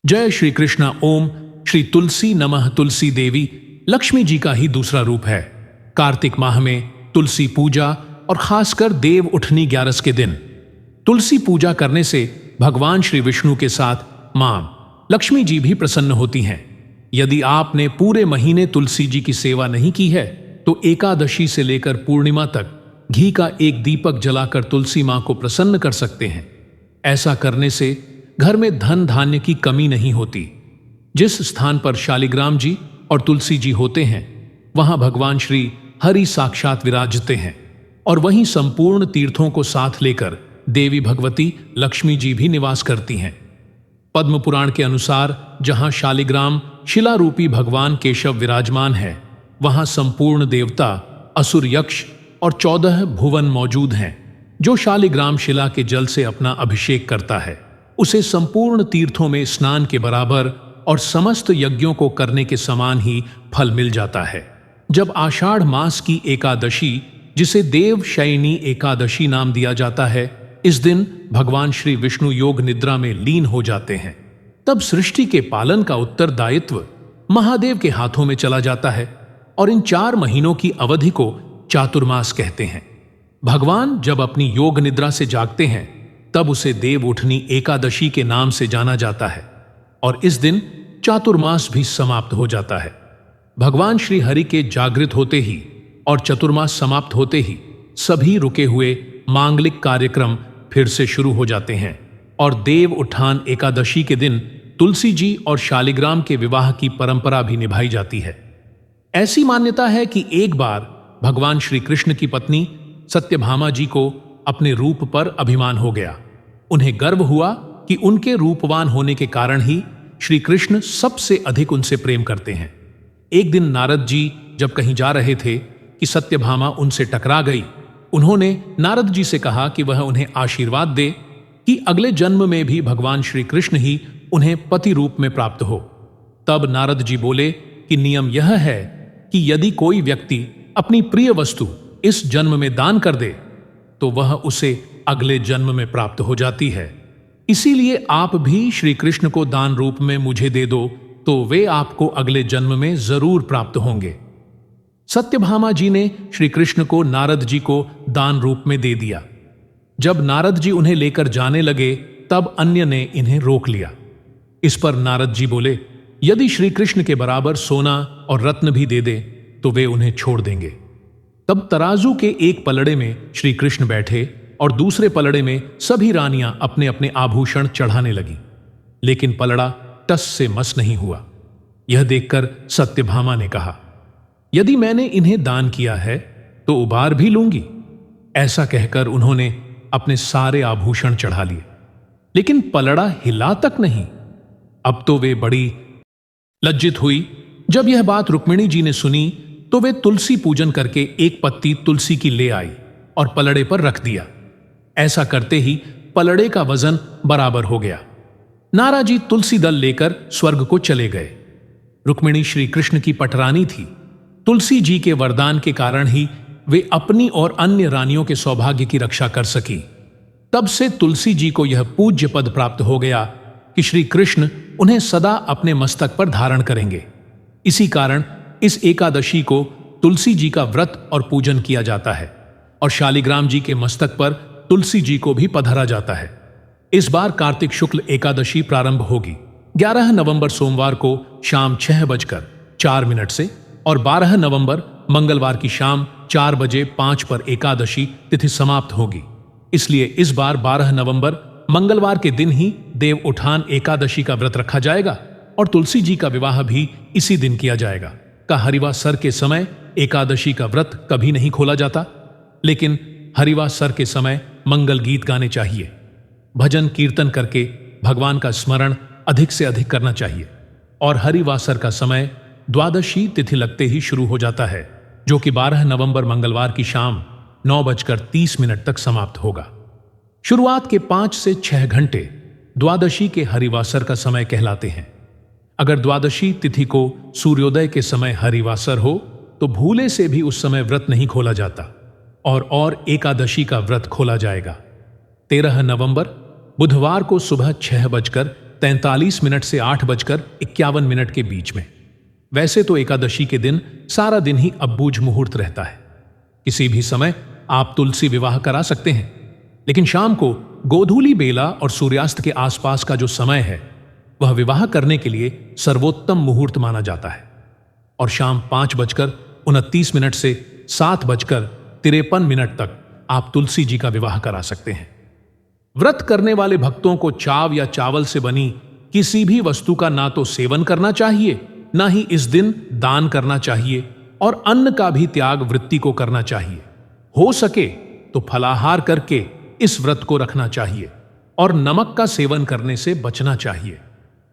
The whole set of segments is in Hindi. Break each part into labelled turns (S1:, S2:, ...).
S1: जय श्री कृष्ण। ओम श्री तुलसी नमः। तुलसी देवी लक्ष्मी जी का ही दूसरा रूप है। कार्तिक माह में तुलसी पूजा और खासकर देव उठनी 11 के दिन तुलसी पूजा करने से भगवान श्री विष्णु के साथ मां लक्ष्मी जी भी प्रसन्न होती हैं। यदि आपने पूरे महीने तुलसी जी की सेवा नहीं की है तो एकादशी से लेकर पूर्णिमा तक घी का एक दीपक जलाकर तुलसी मां को प्रसन्न कर सकते हैं। ऐसा करने से घर में धन धान्य की कमी नहीं होती। जिस स्थान पर शालिग्राम जी और तुलसी जी होते हैं वहां भगवान श्री हरि साक्षात विराजते हैं और वहीं संपूर्ण तीर्थों को साथ लेकर देवी भगवती लक्ष्मी जी भी निवास करती हैं। पद्म पुराण के अनुसार जहां शालिग्राम शिला रूपी भगवान केशव विराजमान है वहां संपूर्ण देवता, असुर, यक्ष और 14 भुवन मौजूद हैं। जो शालिग्राम शिला के जल से अपना अभिषेक करता है उसे संपूर्ण तीर्थों में स्नान के बराबर और समस्त यज्ञों को करने के समान ही फल मिल जाता है। जब आषाढ़ मास की एकादशी, जिसे देव शयनी एकादशी नाम दिया जाता है, इस दिन भगवान श्री विष्णु योग निद्रा में लीन हो जाते हैं। तब सृष्टि के पालन का उत्तरदायित्व महादेव के हाथों में चला जाता है और इन 4 महीनों की अवधि को चातुर्मास कहते हैं। भगवान जब अपनी योग निद्रा से जागते हैं तब उसे देव उठनी एकादशी के नाम से जाना जाता है और इस दिन चातुर्मास भी समाप्त हो जाता है। भगवान श्री हरि के जागृत होते ही और चतुर्मास समाप्त होते ही सभी रुके हुए मांगलिक कार्यक्रम फिर से शुरू हो जाते हैं और देव उठान एकादशी के दिन तुलसी जी और शालिग्राम के विवाह की परंपरा भी निभाई जाती है। ऐसी मान्यता है कि एक बार भगवान श्री कृष्ण की पत्नी सत्यभामा जी को अपने रूप पर अभिमान हो गया। उन्हें गर्व हुआ कि उनके रूपवान होने के कारण ही श्री कृष्ण सबसे अधिक उनसे प्रेम करते हैं। एक दिन नारद जी जब कहीं जा रहे थे कि सत्यभामा उनसे टकरा गई। उन्होंने नारद जी से कहा कि वह उन्हें आशीर्वाद दे कि अगले जन्म में भी भगवान श्री कृष्ण ही उन्हें पति रूप में प्राप्त हो। तब नारद जी बोले कि नियम यह है कि यदि कोई व्यक्ति अपनी प्रिय वस्तु इस जन्म में दान कर दे तो वह उसे अगले जन्म में प्राप्त हो जाती है। इसीलिए आप भी श्री कृष्ण को दान रूप में मुझे दे दो तो वे आपको अगले जन्म में जरूर प्राप्त होंगे। सत्यभामा जी ने श्री कृष्ण को नारद जी को दान रूप में दे दिया। जब नारद जी उन्हें लेकर जाने लगे तब अन्य ने इन्हें रोक लिया। इस पर नारद जी बोले, यदि श्री कृष्ण के बराबर सोना और रत्न भी दे दे तो वे उन्हें छोड़ देंगे। तब तराजू के एक पलड़े में श्री कृष्ण बैठे और दूसरे पलड़े में सभी रानियां अपने अपने आभूषण चढ़ाने लगी, लेकिन पलड़ा टस से मस नहीं हुआ। यह देखकर सत्यभामा ने कहा, यदि मैंने इन्हें दान किया है तो उबार भी लूंगी। ऐसा कहकर उन्होंने अपने सारे आभूषण चढ़ा लिए, लेकिन पलड़ा हिला तक नहीं। अब तो वे बड़ी लज्जित हुई। जब यह बात रुक्मिणी जी ने सुनी तो वे तुलसी पूजन करके एक पत्ती तुलसी की ले आई और पलड़े पर रख दिया। ऐसा करते ही पलड़े का वजन बराबर हो गया। नाराजी तुलसी दल लेकर स्वर्ग को चले गए। रुक्मिणी श्री कृष्ण की पटरानी थी। तुलसी जी के वरदान के कारण ही वे अपनी और अन्य रानियों के सौभाग्य की रक्षा कर सकी। तब से तुलसी जी को यह पूज्य पद प्राप्त हो गया कि श्री कृष्ण उन्हें सदा अपने मस्तक पर धारण करेंगे। इसी कारण इस एकादशी को तुलसी जी का व्रत और पूजन किया जाता है और शालिग्राम जी के मस्तक पर तुलसी जी को भी पधरा जाता है। इस बार कार्तिक शुक्ल एकादशी प्रारंभ होगी 11 नवंबर सोमवार को शाम 6:04 से और 12 नवंबर मंगलवार की शाम 4:05 पर एकादशी तिथि समाप्त होगी। इसलिए इस बार 12 नवंबर मंगलवार के दिन ही देव उठान एकादशी का व्रत रखा जाएगा और तुलसी जी का विवाह भी इसी दिन किया जाएगा। का हरिवा सर के समय एकादशी का व्रत कभी नहीं खोला जाता, लेकिन हरिवा सर के समय मंगल गीत गाने चाहिए, भजन कीर्तन करके भगवान का स्मरण अधिक से अधिक करना चाहिए और हरिवासर का समय द्वादशी तिथि लगते ही शुरू हो जाता है, जो कि 12 नवंबर मंगलवार की शाम 9:30 तक समाप्त होगा। शुरुआत के 5 से 6 घंटे द्वादशी के हरिवासर का समय कहलाते हैं। अगर द्वादशी तिथि को सूर्योदय के समय हरिवासर हो तो भूले से भी उस समय व्रत नहीं खोला जाता और एकादशी का व्रत खोला जाएगा। 13 नवंबर बुधवार को सुबह 6:31 43 मिनट से 8:51 के बीच में। वैसे तो एकादशी के दिन सारा दिन ही अबूझ मुहूर्त रहता है। किसी भी समय आप तुलसी विवाह करा सकते हैं, लेकिन शाम को गोधूली बेला और सूर्यास्त के आसपास का जो समय है वह विवाह करने के लिए सर्वोत्तम मुहूर्त माना जाता है। और शाम 5:29 से 7:53 तक आप तुलसी जी का विवाह करा सकते हैं। व्रत करने वाले भक्तों को चाव या चावल से बनी किसी भी वस्तु का ना तो सेवन करना चाहिए, ना ही इस दिन दान करना चाहिए, और अन्न का भी त्याग वृत्ति को करना चाहिए। हो सके तो फलाहार करके इस व्रत को रखना चाहिए और नमक का सेवन करने से बचना चाहिए।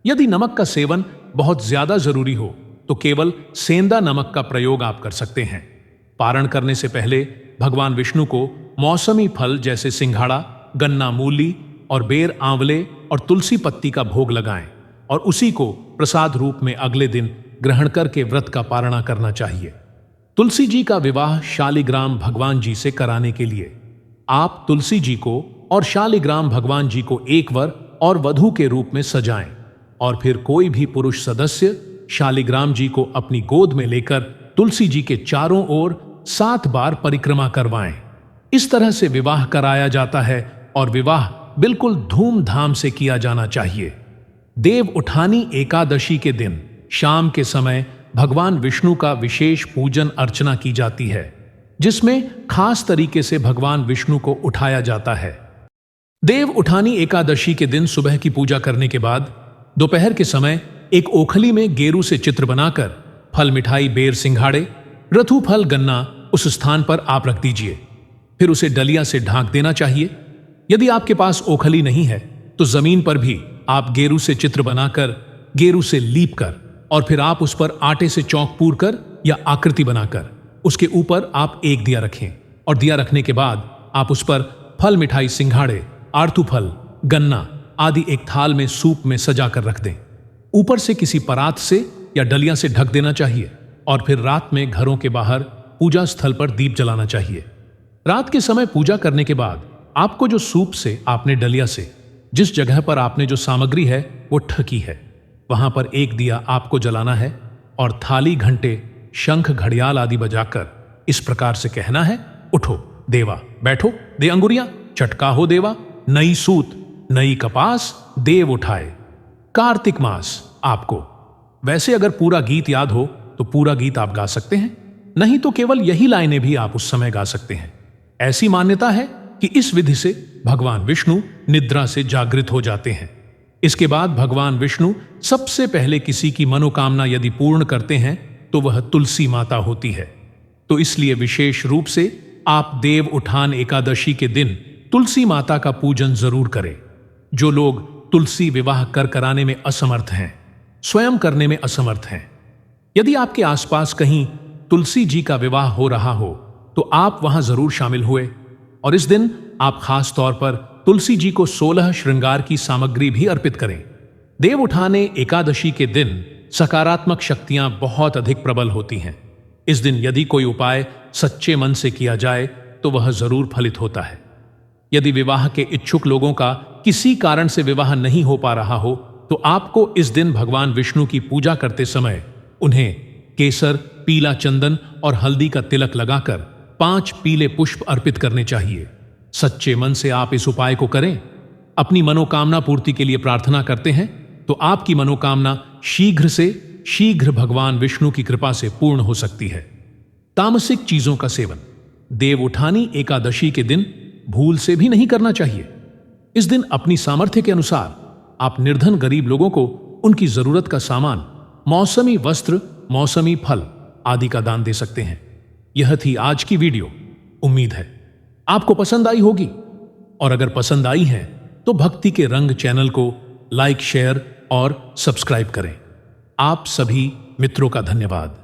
S1: यदि नमक का सेवन बहुत ज्यादा जरूरी हो तो केवल सेंधा नमक का प्रयोग आप कर सकते हैं। पारण करने से पहले भगवान विष्णु को मौसमी फल जैसे सिंघाड़ा, गन्ना मूली और बेर आंवले और तुलसी पत्ती का भोग लगाएं और उसी को प्रसाद रूप में अगले दिन ग्रहण करके व्रत का पारणा करना चाहिए। तुलसी जी का विवाह शालिग्राम भगवान जी से कराने के लिए आप तुलसी जी को और शालिग्राम भगवान जी को एक वर और वधू के रूप में सजाएं और फिर कोई भी पुरुष सदस्य शालिग्राम जी को अपनी गोद में लेकर तुलसी जी के चारों ओर 7 बार परिक्रमा करवाएं। इस तरह से विवाह कराया जाता है और विवाह बिल्कुल धूमधाम से किया जाना चाहिए। देव उठानी एकादशी के दिन शाम के समय भगवान विष्णु का विशेष पूजन अर्चना की जाती है, जिसमें खास तरीके से भगवान विष्णु को उठाया जाता है। देव उठानी एकादशी के दिन सुबह की पूजा करने के बाद दोपहर के समय एक ओखली में गेरू से चित्र बनाकर फल, मिठाई, बेर, सिंघाड़े, रथु फल, गन्ना उस स्थान पर आप रख दीजिए। फिर उसे डलिया से ढांक देना चाहिए। यदि आपके पास ओखली नहीं है तो जमीन पर भी आप गेरू से चित्र बनाकर, गेरू से लीप कर और फिर आप उस पर आटे से चौक पूर कर या आकृति बनाकर उसके ऊपर आप एक दिया रखें और दिया रखने के बाद आप उस पर फल, मिठाई, सिंघाड़े, आरतू फल, गन्ना आदि एक थाल में सूप में सजा कर रख दें। ऊपर से किसी परात से या डलिया से ढक देना चाहिए और फिर रात में घरों के बाहर पूजा स्थल पर दीप जलाना चाहिए। रात के समय पूजा करने के बाद आपको जो सूप से आपने डलिया से जिस जगह पर आपने जो सामग्री है वो ठकी है, वहां पर एक दिया आपको जलाना है और थाली, घंटे, शंख, घड़ियाल आदि बजाकर इस प्रकार से कहना है, उठो देवा, बैठो दे अंगुरियां, चटका हो देवा, नई सूत नई कपास देव उठाए। कार्तिक मास आपको वैसे अगर पूरा गीत याद हो तो पूरा गीत आप गा सकते हैं, नहीं तो केवल यही लाइनें भी आप उस समय गा सकते हैं। ऐसी मान्यता है कि इस विधि से भगवान विष्णु निद्रा से जागृत हो जाते हैं। इसके बाद भगवान विष्णु सबसे पहले किसी की मनोकामना यदि पूर्ण करते हैं तो वह तुलसी माता होती है। तो इसलिए विशेष रूप से आप देव उठान एकादशी के दिन तुलसी माता का पूजन जरूर करें। जो लोग तुलसी विवाह कर कराने में असमर्थ हैं, स्वयं करने में असमर्थ हैं, यदि आपके आसपास कहीं तुलसी जी का विवाह हो रहा हो तो आप वहां जरूर शामिल हुए और इस दिन आप खास तौर पर तुलसी जी को 16 श्रृंगार की सामग्री भी अर्पित करें। देव उठाने एकादशी के दिन सकारात्मक शक्तियां बहुत अधिक प्रबल होती हैं। इस दिन यदि कोई उपाय सच्चे मन से किया जाए तो वह जरूर फलित होता है। यदि विवाह के इच्छुक लोगों का किसी कारण से विवाह नहीं हो पा रहा हो तो आपको इस दिन भगवान विष्णु की पूजा करते समय उन्हें केसर, पीला चंदन और हल्दी का तिलक लगाकर 5 पीले पुष्प अर्पित करने चाहिए। सच्चे मन से आप इस उपाय को करें, अपनी मनोकामना पूर्ति के लिए प्रार्थना करते हैं तो आपकी मनोकामना शीघ्र से शीघ्र भगवान विष्णु की कृपा से पूर्ण हो सकती है। तामसिक चीजों का सेवन देव उठानी एकादशी के दिन भूल से भी नहीं करना चाहिए। इस दिन अपनी सामर्थ्य के अनुसार आप निर्धन गरीब लोगों को उनकी जरूरत का सामान, मौसमी वस्त्र, मौसमी फल आदि का दान दे सकते हैं। यह थी आज की वीडियो। उम्मीद है आपको पसंद आई होगी और अगर पसंद आई है तो भक्ति के रंग चैनल को लाइक, शेयर और सब्सक्राइब करें। आप सभी मित्रों का धन्यवाद।